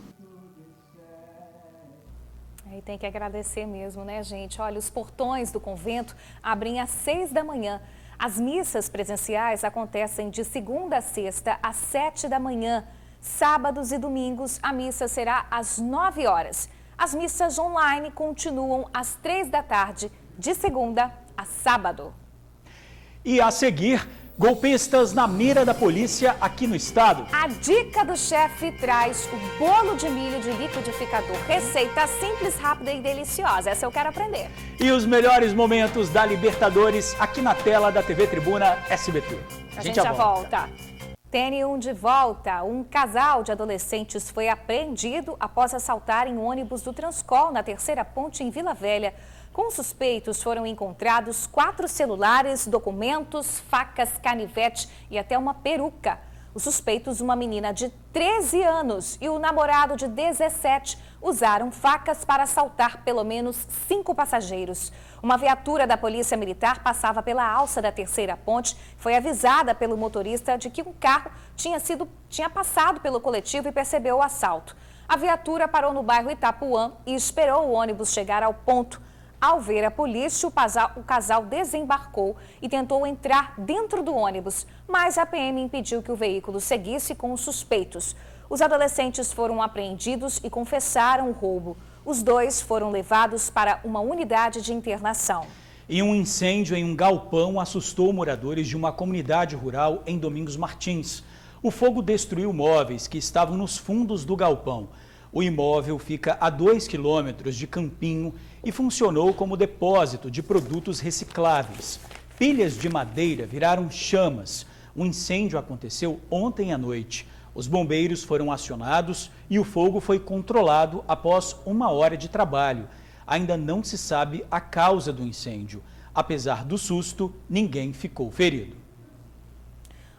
E tem que agradecer mesmo, né, gente? Olha, os portões do convento abrem às 6 da manhã. As missas presenciais acontecem de segunda a sexta às 7 da manhã. Sábados e domingos, a missa será às 9 horas. As missas online continuam às 3 da tarde, de segunda a sábado. E a seguir, golpistas na mira da polícia aqui no estado. A dica do chefe traz o bolo de milho de liquidificador. Receita simples, rápida e deliciosa. Essa eu quero aprender. E os melhores momentos da Libertadores aqui na tela da TV Tribuna SBT. A gente já volta. TN1 de volta. Um casal de adolescentes foi apreendido após assaltarem um ônibus do Transcol na Terceira Ponte em Vila Velha. Com suspeitos foram encontrados 4 celulares, documentos, facas, canivete e até uma peruca. Os suspeitos, uma menina de 13 anos e o namorado de 17, usaram facas para assaltar pelo menos 5 passageiros. Uma viatura da Polícia Militar passava pela alça da Terceira Ponte, foi avisada pelo motorista de que um carro tinha passado pelo coletivo e percebeu o assalto. A viatura parou no bairro Itapuã e esperou o ônibus chegar ao ponto. Ao ver a polícia, o casal desembarcou e tentou entrar dentro do ônibus, mas a PM impediu que o veículo seguisse com os suspeitos. Os adolescentes foram apreendidos e confessaram o roubo. Os 2 foram levados para uma unidade de internação. E um incêndio em um galpão assustou moradores de uma comunidade rural em Domingos Martins. O fogo destruiu móveis que estavam nos fundos do galpão. O imóvel fica a 2 quilômetros de Campinho e funcionou como depósito de produtos recicláveis. Pilhas de madeira viraram chamas. O incêndio aconteceu ontem à noite. Os bombeiros foram acionados e o fogo foi controlado após 1 hora de trabalho. Ainda não se sabe a causa do incêndio. Apesar do susto, ninguém ficou ferido.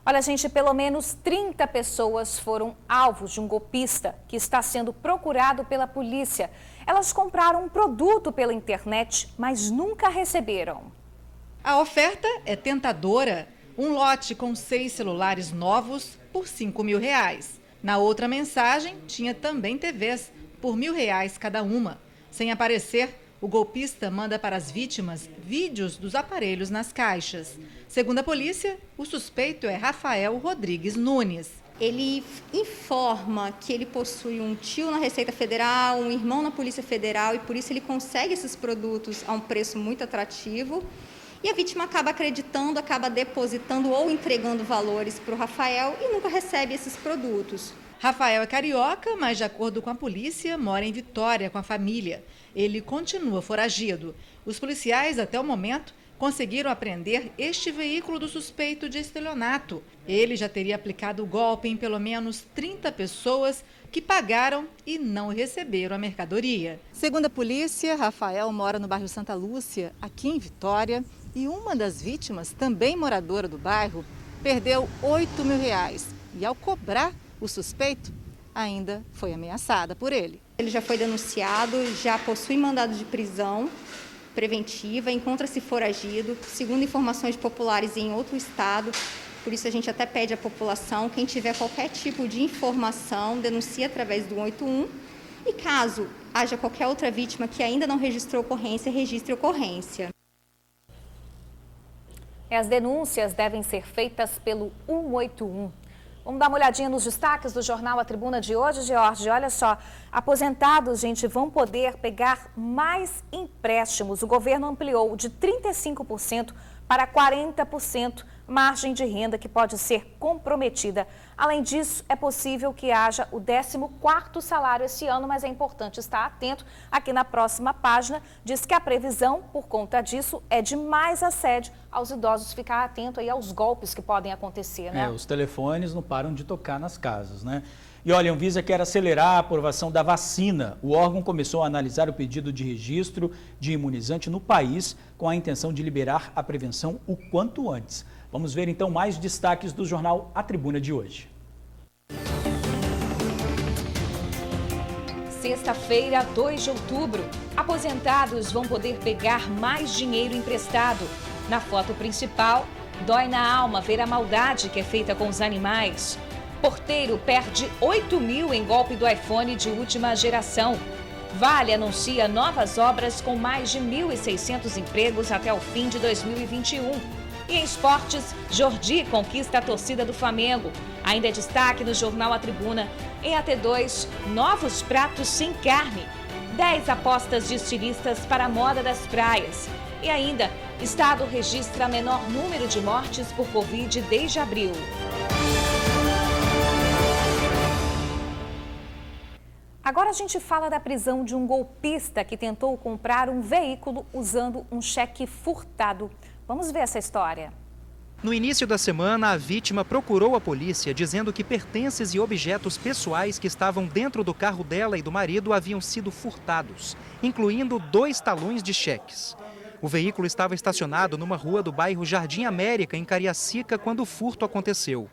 Olha, gente, pelo menos 30 pessoas foram alvos de um golpista que está sendo procurado pela polícia. Elas compraram um produto pela internet, mas nunca receberam. A oferta é tentadora. Um lote com 6 celulares novos por R$5.000. Na outra mensagem, tinha também TVs por R$1.000 cada uma. Sem aparecer, o golpista manda para as vítimas vídeos dos aparelhos nas caixas. Segundo a polícia, o suspeito é Rafael Rodrigues Nunes. Ele informa que ele possui um tio na Receita Federal, um irmão na Polícia Federal e por isso ele consegue esses produtos a um preço muito atrativo. E a vítima acaba acreditando, acaba depositando ou entregando valores para o Rafael e nunca recebe esses produtos. Rafael é carioca, mas de acordo com a polícia, mora em Vitória com a família. Ele continua foragido. Os policiais, até o momento, conseguiram apreender este veículo do suspeito de estelionato. Ele já teria aplicado o golpe em pelo menos 30 pessoas que pagaram e não receberam a mercadoria. Segundo a polícia, Rafael mora no bairro Santa Lúcia, aqui em Vitória, e uma das vítimas, também moradora do bairro, perdeu R$8.000 e ao cobrar o suspeito, ainda foi ameaçada por ele. Ele já foi denunciado, já possui mandado de prisão preventiva, encontra-se foragido, segundo informações populares em outro estado. Por isso a gente até pede à população, quem tiver qualquer tipo de informação, denuncie através do 181 e caso haja qualquer outra vítima que ainda não registrou ocorrência, registre ocorrência. As denúncias devem ser feitas pelo 181. Vamos dar uma olhadinha nos destaques do jornal A Tribuna de hoje, George. Olha só, aposentados, gente, vão poder pegar mais empréstimos. O governo ampliou de 35% para 40% margem de renda que pode ser comprometida. Além disso, é possível que haja o 14º salário esse ano, mas é importante estar atento. Aqui na próxima página, diz que a previsão, por conta disso, é de mais assédio aos idosos, ficar atento aí aos golpes que podem acontecer, né? Os telefones não param de tocar nas casas, né? E olha, a Anvisa quer acelerar a aprovação da vacina. O órgão começou a analisar o pedido de registro de imunizante no país com a intenção de liberar a prevenção o quanto antes. Vamos ver então mais destaques do jornal A Tribuna de hoje. Sexta-feira, 2 de outubro, aposentados vão poder pegar mais dinheiro emprestado. Na foto principal, dói na alma ver a maldade que é feita com os animais. Porteiro perde R$8.000 em golpe do iPhone de última geração. Vale anuncia novas obras com mais de 1.600 empregos até o fim de 2021. E em esportes, Jordi conquista a torcida do Flamengo. Ainda é destaque no jornal A Tribuna. Em AT2, novos pratos sem carne. 10 apostas de estilistas para a moda das praias. E ainda, Estado registra menor número de mortes por Covid desde abril. Agora a gente fala da prisão de um golpista que tentou comprar um veículo usando um cheque furtado. Vamos ver essa história. No início da semana, a vítima procurou a polícia dizendo que pertences e objetos pessoais que estavam dentro do carro dela e do marido haviam sido furtados, incluindo 2 talões de cheques. O veículo estava estacionado numa rua do bairro Jardim América, em Cariacica, quando o furto aconteceu.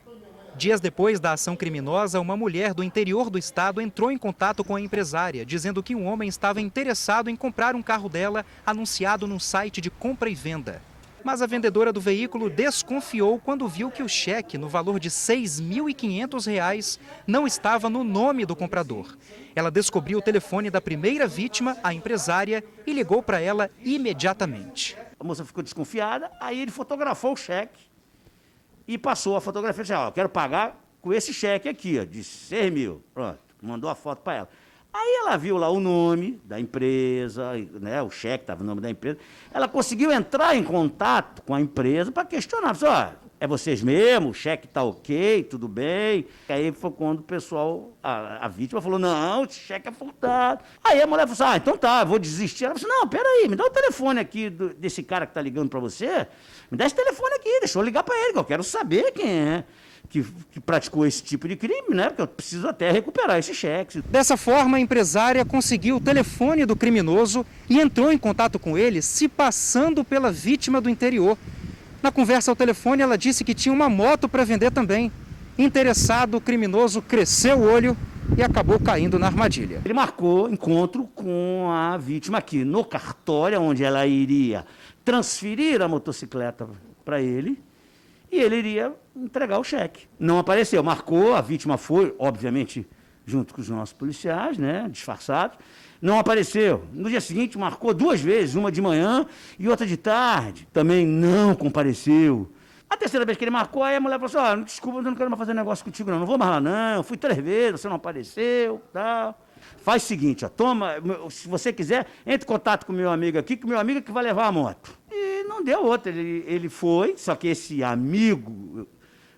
Dias depois da ação criminosa, uma mulher do interior do estado entrou em contato com a empresária, dizendo que um homem estava interessado em comprar um carro dela, anunciado num site de compra e venda. Mas a vendedora do veículo desconfiou quando viu que o cheque, no valor de R$ 6.500, não estava no nome do comprador. Ela descobriu o telefone da primeira vítima, a empresária, e ligou para ela imediatamente. A moça ficou desconfiada, aí ele fotografou o cheque e passou a fotografia e disse, ó, quero pagar com esse cheque aqui, ó, de 6 mil. Pronto, mandou a foto para ela. Aí ela viu lá o nome da empresa, né, o cheque estava no nome da empresa. Ela conseguiu entrar em contato com a empresa para questionar. Ó, é vocês mesmo, o cheque está ok, tudo bem. Aí foi quando o pessoal, a vítima falou, não, esse cheque é furtado. Aí a mulher falou assim, então tá, vou desistir. Ela falou assim, não, peraí, me dá o telefone aqui desse cara que está ligando para você. Me dá esse telefone aqui, deixa eu ligar para ele, que eu quero saber quem é. Que praticou esse tipo de crime, né? Porque eu preciso até recuperar esse cheque. Dessa forma, a empresária conseguiu o telefone do criminoso e entrou em contato com ele, se passando pela vítima do interior. Na conversa ao telefone, ela disse que tinha uma moto para vender também. Interessado, o criminoso cresceu o olho e acabou caindo na armadilha. Ele marcou encontro com a vítima aqui no cartório, onde ela iria transferir a motocicleta para ele e ele iria entregar o cheque. Não apareceu, marcou, a vítima foi, obviamente, junto com os nossos policiais, né, disfarçados. Não apareceu. No dia seguinte, marcou 2 vezes, uma de manhã e outra de tarde. Também não compareceu. A terceira vez que ele marcou, aí a mulher falou assim, desculpa, eu não quero mais fazer negócio contigo, não vou mais lá, não. Fui 3 vezes, você não apareceu, tal. Faz o seguinte, toma, se você quiser, entre em contato com o meu amigo aqui, que o meu amigo é que vai levar a moto. E não deu outra, ele foi, só que esse amigo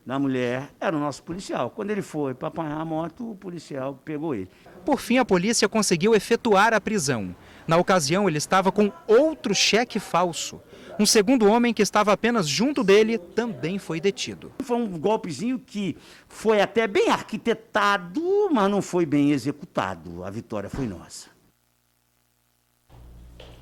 da mulher era o nosso policial. Quando ele foi para apanhar a moto, o policial pegou ele. Por fim, a polícia conseguiu efetuar a prisão. Na ocasião, ele estava com outro cheque falso. Um segundo homem que estava apenas junto dele também foi detido. Foi um golpezinho que foi até bem arquitetado, mas não foi bem executado. A vitória foi nossa.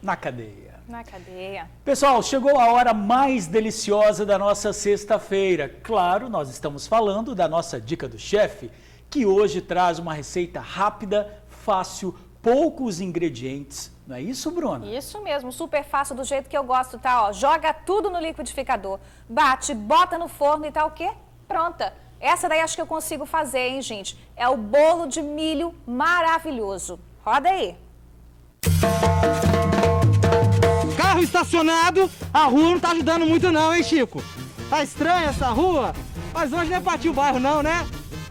Na cadeia. Na cadeia. Pessoal, chegou a hora mais deliciosa da nossa sexta-feira. Claro, nós estamos falando da nossa Dica do Chefe, que hoje traz uma receita rápida, fácil, poucos ingredientes. Não é isso, Bruna? Isso mesmo, super fácil, do jeito que eu gosto, tá? Ó, joga tudo no liquidificador, bate, bota no forno e tá o quê? Pronta. Essa daí acho que eu consigo fazer, hein, gente? É o bolo de milho maravilhoso. Roda aí. Carro estacionado, a rua não tá ajudando muito não, hein, Chico? Tá estranha essa rua? Mas hoje não é partir o bairro não, né?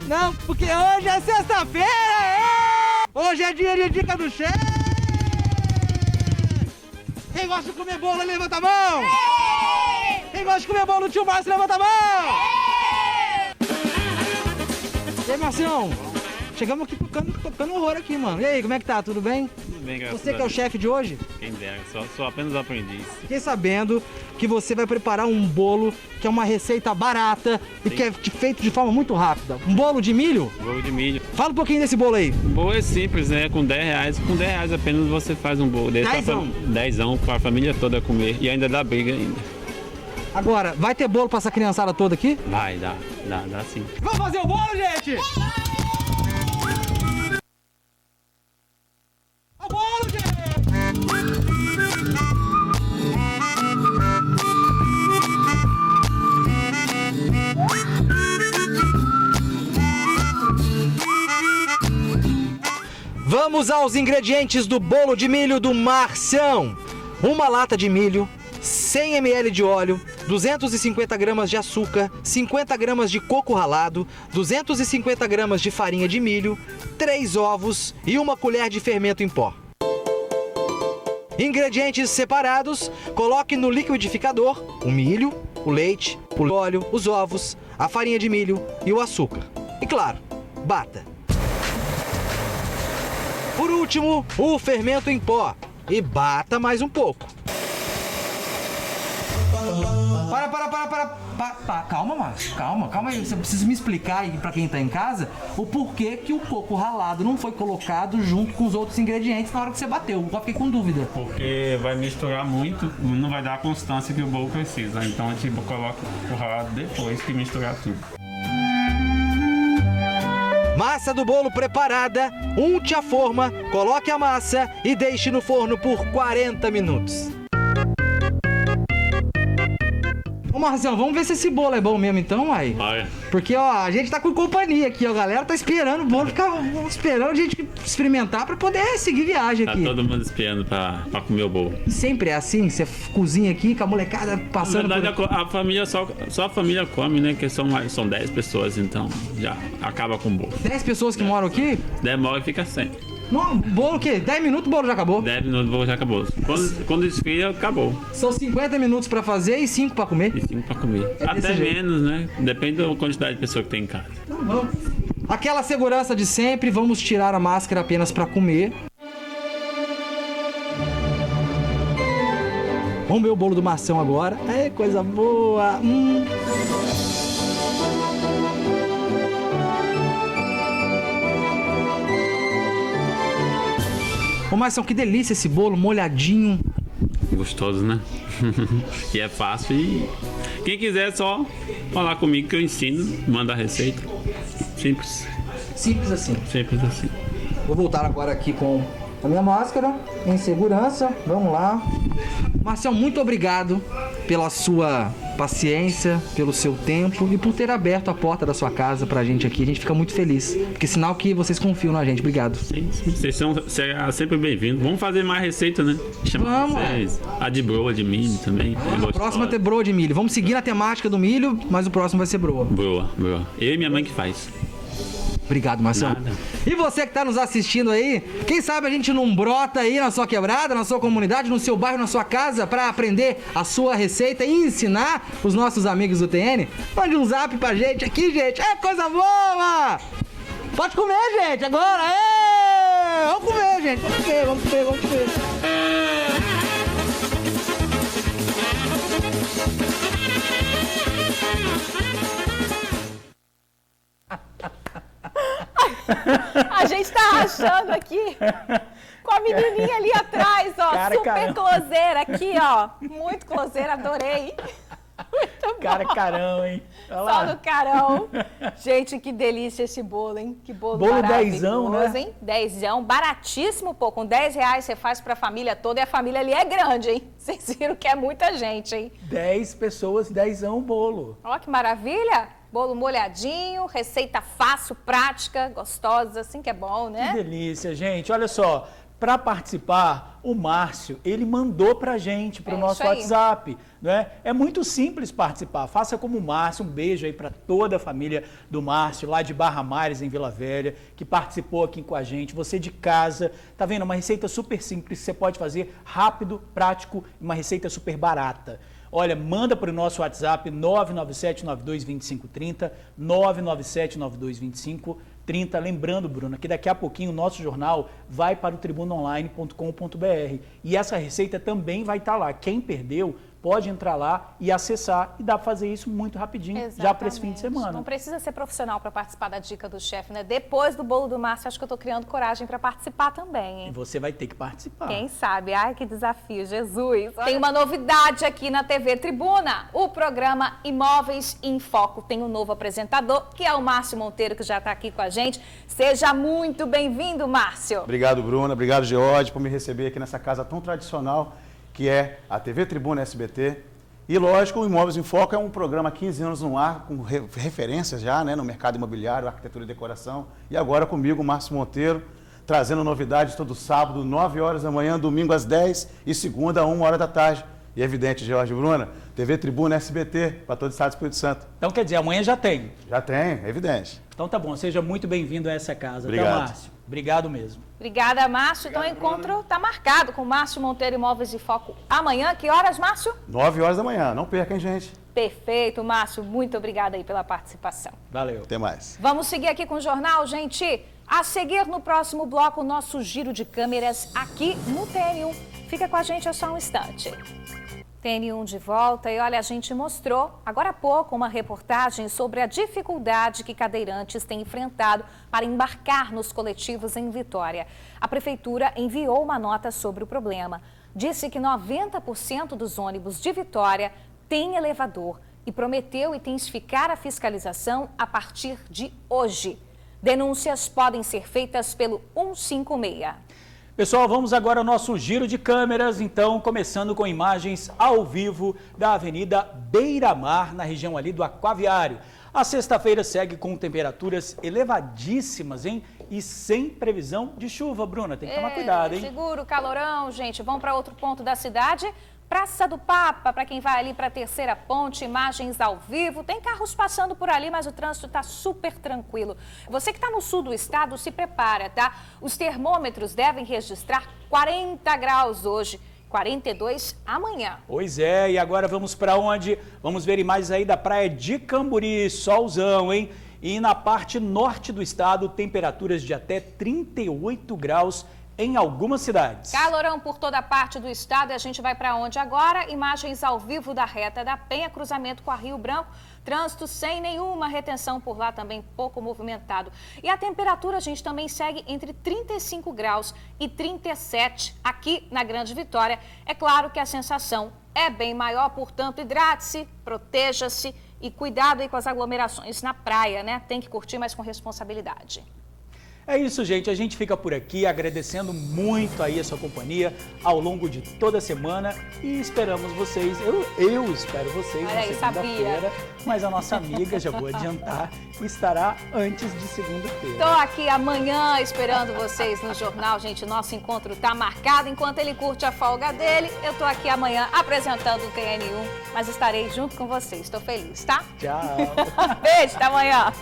Não, porque hoje é sexta-feira! Hoje é dia de Dica do Chefe! Quem gosta de comer bolo, levanta a mão! Quem gosta de comer bolo do tio Márcio, levanta a mão! E aí, Marcião? Chegamos aqui tocando horror aqui, mano. E aí, como é que tá? Tudo bem? Tudo bem, graças Você que é o chefe de hoje? Quem dera, sou apenas aprendiz. Fiquei sabendo que você vai preparar um bolo que é uma receita barata e que é feito de forma muito rápida. Um bolo de milho? Bolo de milho. Fala um pouquinho desse bolo aí. O bolo é simples, né? Com R$10. Com R$10 apenas você faz um bolo desse. Dezão para a família toda comer e ainda dá briga ainda. Agora, vai ter bolo para essa criançada toda aqui? Vai, dá sim. Vamos fazer o bolo, gente? O bolo, gente! Vamos aos ingredientes do bolo de milho do Marcião. Uma lata de milho, 100 ml de óleo, 250 gramas de açúcar, 50 gramas de coco ralado, 250 gramas de farinha de milho, 3 ovos e 1 colher de fermento em pó. Ingredientes separados, coloque no liquidificador o milho, o leite, o óleo, os ovos, a farinha de milho e o açúcar. E claro, bata. Por último, o fermento em pó e bata mais um pouco. Calma, Márcio, calma aí. Você precisa me explicar aí pra quem tá em casa o porquê que o coco ralado não foi colocado junto com os outros ingredientes na hora que você bateu. Eu fiquei com dúvida. Porque vai misturar muito, não vai dar a constância que o bolo precisa. Então a gente coloca o ralado depois que misturar tudo. Massa do bolo preparada, unte a forma, coloque a massa e deixe no forno por 40 minutos. Ô Marcião, vamos ver se esse bolo é bom mesmo então, uai? Olha. Porque, ó, a gente tá com companhia aqui, ó, a galera tá esperando o bolo, ficar esperando a gente experimentar pra poder seguir viagem aqui. Tá todo mundo esperando pra comer o bolo. E sempre é assim? Você cozinha aqui com a molecada passando... Na verdade, a família, só a família come, né? Que são 10 pessoas, então já acaba com o bolo. 10 pessoas que moram aqui? Demora e fica sem. Não, bolo o quê? 10 minutos o bolo já acabou? 10 minutos o bolo já acabou. Quando esfria, acabou. São 50 minutos pra fazer e 5 pra comer? E 5 pra comer. Até menos, né? Depende da quantidade de pessoas que tem em casa. Então vamos. Aquela segurança de sempre, vamos tirar a máscara apenas pra comer. Vamos ver o bolo do Marcião agora. É, coisa boa. Ô Marcião, que delícia esse bolo molhadinho. Gostoso, né? E é fácil e Quem quiser, é só falar comigo que eu ensino, manda a receita. Simples. Simples assim. Simples assim. Vou voltar agora aqui com a minha máscara, em segurança. Vamos lá. Marcel, muito obrigado pela sua paciência, pelo seu tempo e por ter aberto a porta da sua casa pra gente aqui. A gente fica muito feliz, porque sinal que vocês confiam na gente. Obrigado. Sim, vocês são sempre bem-vindos. Vamos fazer mais receita, né? Chama vocês. A de broa de milho também. A próxima é ter broa de milho. Vamos seguir na temática do milho, mas o próximo vai ser broa. Broa. Eu e minha mãe que faz. Obrigado, Marcelo. E você que está nos assistindo aí, quem sabe a gente não brota aí na sua quebrada, na sua comunidade, no seu bairro, na sua casa, para aprender a sua receita e ensinar os nossos amigos do TN? Mande um zap pra gente aqui, gente. É coisa boa! Pode comer, gente, agora! Vamos comer, gente. Vamos comer. A gente tá rachando aqui com a menininha ali atrás, ó. Cara, super closeira aqui, ó. Muito closeira, adorei. Muito bom. Carão, hein? Só no carão. Gente, que delícia esse bolo, hein? Que bolo dezão, né? Hein? Dezão, baratíssimo, pô. Com R$10 você faz pra família toda e a família ali é grande, hein? Vocês viram que é muita gente, hein? 10 pessoas, dezão bolo. Ó, que maravilha. Bolo molhadinho, receita fácil, prática, gostosa, assim que é bom, né? Que delícia, gente. Olha só, para participar, o Márcio, ele mandou pra gente, pro nosso WhatsApp, né? É muito simples participar. Faça como o Márcio, um beijo aí para toda a família do Márcio, lá de Barra Mares, em Vila Velha, que participou aqui com a gente. Você de casa, tá vendo? Uma receita super simples, que você pode fazer rápido, prático, uma receita super barata. Olha, manda para o nosso WhatsApp 997-922530, 997-922530. Lembrando, Bruna, que daqui a pouquinho o nosso jornal vai para o tribunaonline.com.br e essa receita também vai estar lá. Quem perdeu pode entrar lá e acessar e dá para fazer isso muito rapidinho. Exatamente. Já para esse fim de semana. Não precisa ser profissional para participar da dica do chefe, né? Depois do bolo do Márcio, acho que eu estou criando coragem para participar também, hein? E você vai ter que participar. Quem sabe? Ai, que desafio, Jesus. Tem uma novidade aqui na TV Tribuna. O programa Imóveis em Foco tem um novo apresentador, que é o Márcio Monteiro, que já está aqui com a gente. Seja muito bem-vindo, Márcio. Obrigado, Bruna. Obrigado, George, por me receber aqui nessa casa tão tradicional que é a TV Tribuna SBT. E, lógico, o Imóveis em Foco é um programa há 15 anos no ar, com referências já, né, no mercado imobiliário, arquitetura e decoração. E agora comigo, Márcio Monteiro, trazendo novidades todo sábado, 9 horas da manhã, domingo às 10 e segunda, 1 hora da tarde. E evidente, George e Bruna, TV Tribuna SBT, para todo o estado do Espírito Santo. Então, quer dizer, amanhã já tem? Já tem, é evidente. Então tá bom, seja muito bem-vindo a essa casa. Obrigado. Tá, Márcio? Obrigado mesmo. Obrigada, Márcio. Então o encontro está marcado com Márcio Monteiro Imóveis em Foco amanhã. Que horas, Márcio? 9 horas da manhã. Não percam, gente. Perfeito, Márcio. Muito obrigada aí pela participação. Valeu. Até mais. Vamos seguir aqui com o jornal, gente. A seguir no próximo bloco, o nosso giro de câmeras aqui no TN1. Fica com a gente só um instante. TN1 de volta e olha, a gente mostrou agora há pouco uma reportagem sobre a dificuldade que cadeirantes têm enfrentado para embarcar nos coletivos em Vitória. A prefeitura enviou uma nota sobre o problema. Disse que 90% dos ônibus de Vitória têm elevador e prometeu intensificar a fiscalização a partir de hoje. Denúncias podem ser feitas pelo 156. Pessoal, vamos agora ao nosso giro de câmeras, então, começando com imagens ao vivo da Avenida Beira-Mar, na região ali do Aquaviário. A sexta-feira segue com temperaturas elevadíssimas, hein? E sem previsão de chuva, Bruna, tem que tomar cuidado, hein? Seguro, calorão, gente. Vamos para outro ponto da cidade. Praça do Papa, para quem vai ali para a Terceira Ponte, imagens ao vivo. Tem carros passando por ali, mas o trânsito está super tranquilo. Você que está no sul do estado, se prepara, tá? Os termômetros devem registrar 40 graus hoje, 42 amanhã. Pois é, e agora vamos para onde? Vamos ver imagens aí da praia de Camburi, solzão, hein? E na parte norte do estado, temperaturas de até 38 graus em algumas cidades. Calorão por toda parte do estado e a gente vai para onde agora? Imagens ao vivo da reta da Penha, cruzamento com a Rio Branco. Trânsito sem nenhuma retenção por lá, também pouco movimentado. E a temperatura, a gente também segue entre 35 graus e 37 aqui na Grande Vitória. É claro que a sensação é bem maior, portanto, hidrate-se, proteja-se e cuidado aí com as aglomerações na praia, né? Tem que curtir, mas com responsabilidade. É isso, gente. A gente fica por aqui agradecendo muito aí a sua companhia ao longo de toda a semana e esperamos vocês. Eu espero vocês na segunda-feira, mas a nossa amiga, já vou adiantar, estará antes de segunda-feira. Estou aqui amanhã esperando vocês no jornal, gente. Nosso encontro está marcado. Enquanto ele curte a folga dele, eu estou aqui amanhã apresentando o TN1, mas estarei junto com vocês. Estou feliz, tá? Tchau. Beijo, até amanhã.